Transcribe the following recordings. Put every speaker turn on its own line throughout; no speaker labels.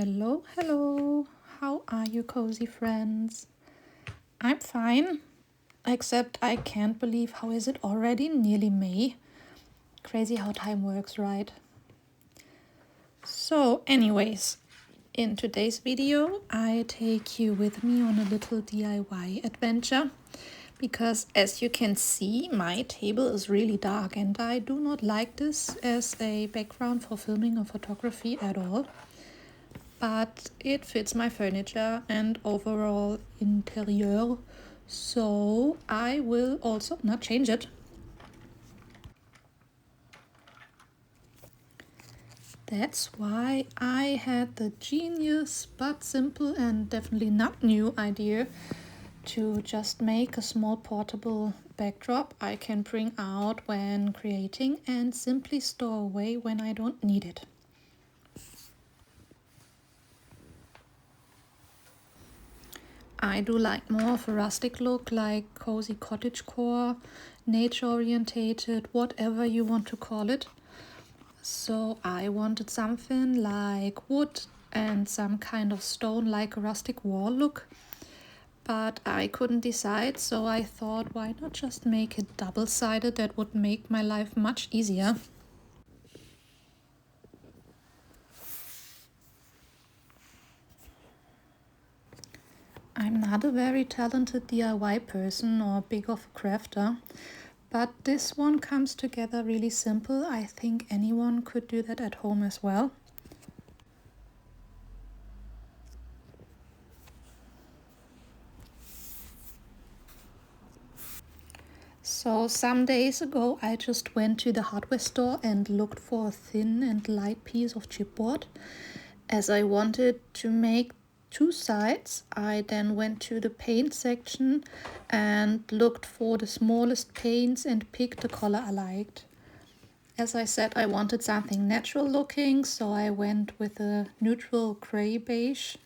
Hello, hello. How are you, cozy friends? I'm fine, except I can't believe how is it already nearly May. Crazy how time works, right? So, anyways, in today's video, I take you with me on a little DIY adventure because as you can see, my table is really dark and I do not like this as a background for filming or photography at all. But it fits my furniture and overall interior, so I will also not change it. That's why I had the genius but simple and definitely not new idea to just make a small portable backdrop I can bring out when creating and simply store away when I don't need it. I do like more of a rustic look, like cozy cottagecore, nature orientated, whatever you want to call it. So I wanted something like wood and some kind of stone, like a rustic wall look. But I couldn't decide, so I thought, why not just make it double-sided? That would make my life much easier. I'm not a very talented DIY person or big of a crafter, but this one comes together really simple. I think anyone could do that at home as well. So some days ago I just went to the hardware store and looked for a thin and light piece of chipboard. As I wanted to make two sides, I then went to the paint section and looked for the smallest paints and picked the color I liked. As I said, I wanted something natural looking, so I went with a neutral gray beige.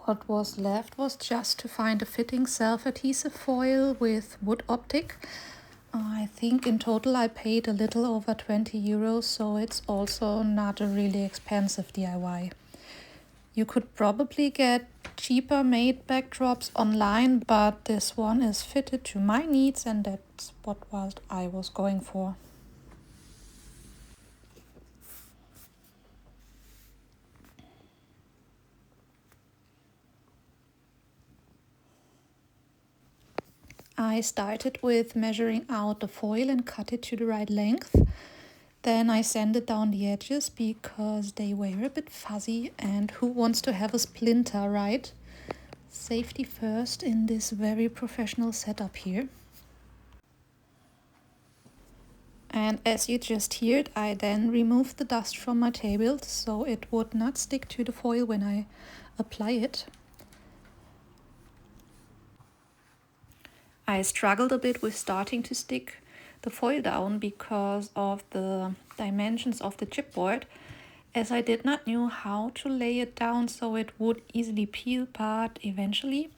What was left was just to find a fitting self-adhesive foil with wood optic. I think in total I paid a little over 20 euros, so it's also not a really expensive DIY. You could probably get cheaper made backdrops online, but this one is fitted to my needs and that's what I was going for. I started with measuring out the foil and cut it to the right length. Then I sanded down the edges because they were a bit fuzzy and who wants to have a splinter, right? Safety first in this very professional setup here. And as you just heard, I then removed the dust from my table so it would not stick to the foil when I apply it. I struggled a bit with starting to stick the foil down because of the dimensions of the chipboard, as I did not know how to lay it down so it would easily peel, but eventually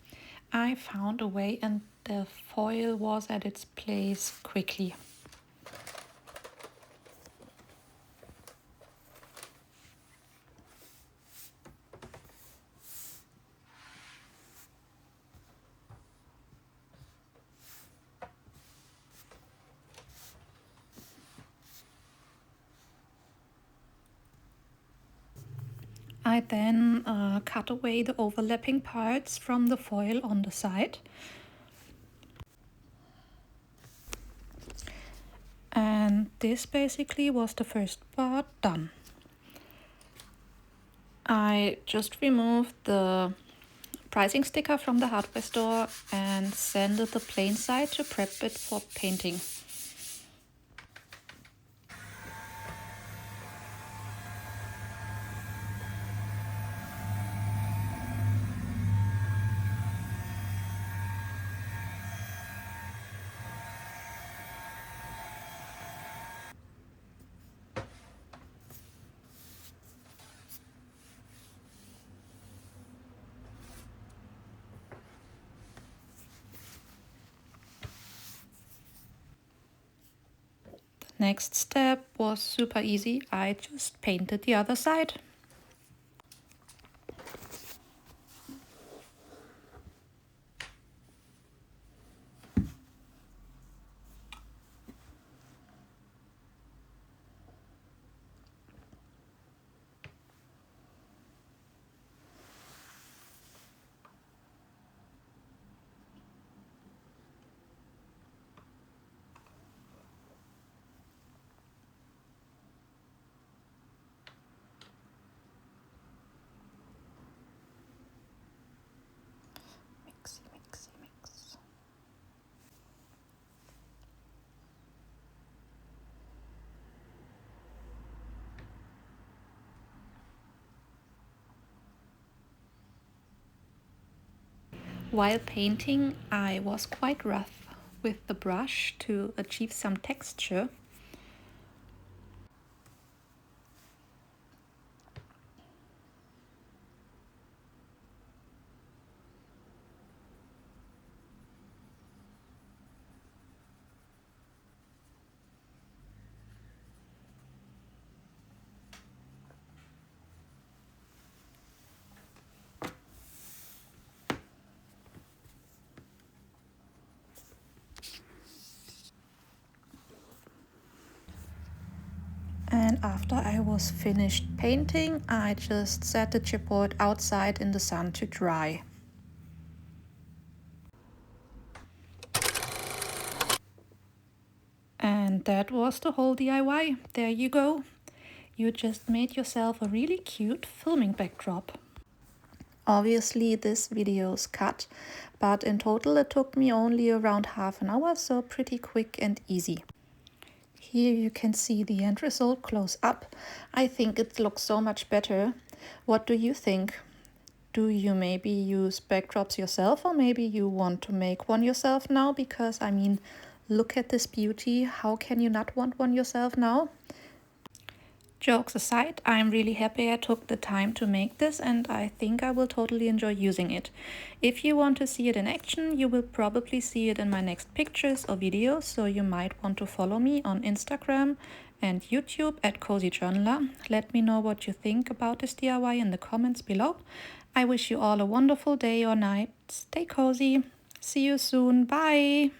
I found a way and the foil was at its place quickly. I then cut away the overlapping parts from the foil on the side. And this basically was the first part done. I just removed the pricing sticker from the hardware store and sanded the plain side to prep it for painting. Next step was super easy. I just painted the other side. Mixy, mixy, mix. While painting, I was quite rough with the brush to achieve some texture. And after I was finished painting, I just set the chipboard outside in the sun to dry. And that was the whole DIY. There you go. You just made yourself a really cute filming backdrop. Obviously this video's cut, but in total it took me only around half an hour, so pretty quick and easy. Here you can see the end result close up. I think it looks so much better. What do you think? Do you maybe use backdrops yourself, or maybe you want to make one yourself now? Because I mean, look at this beauty. How can you not want one yourself now? Jokes aside, I'm really happy I took the time to make this, and I think I will totally enjoy using it. If you want to see it in action, you will probably see it in my next pictures or videos, so you might want to follow me on Instagram and YouTube at Cozy Journaler. Let me know what you think about this DIY in the comments below. I wish you all a wonderful day or night. Stay cozy. See you soon. Bye!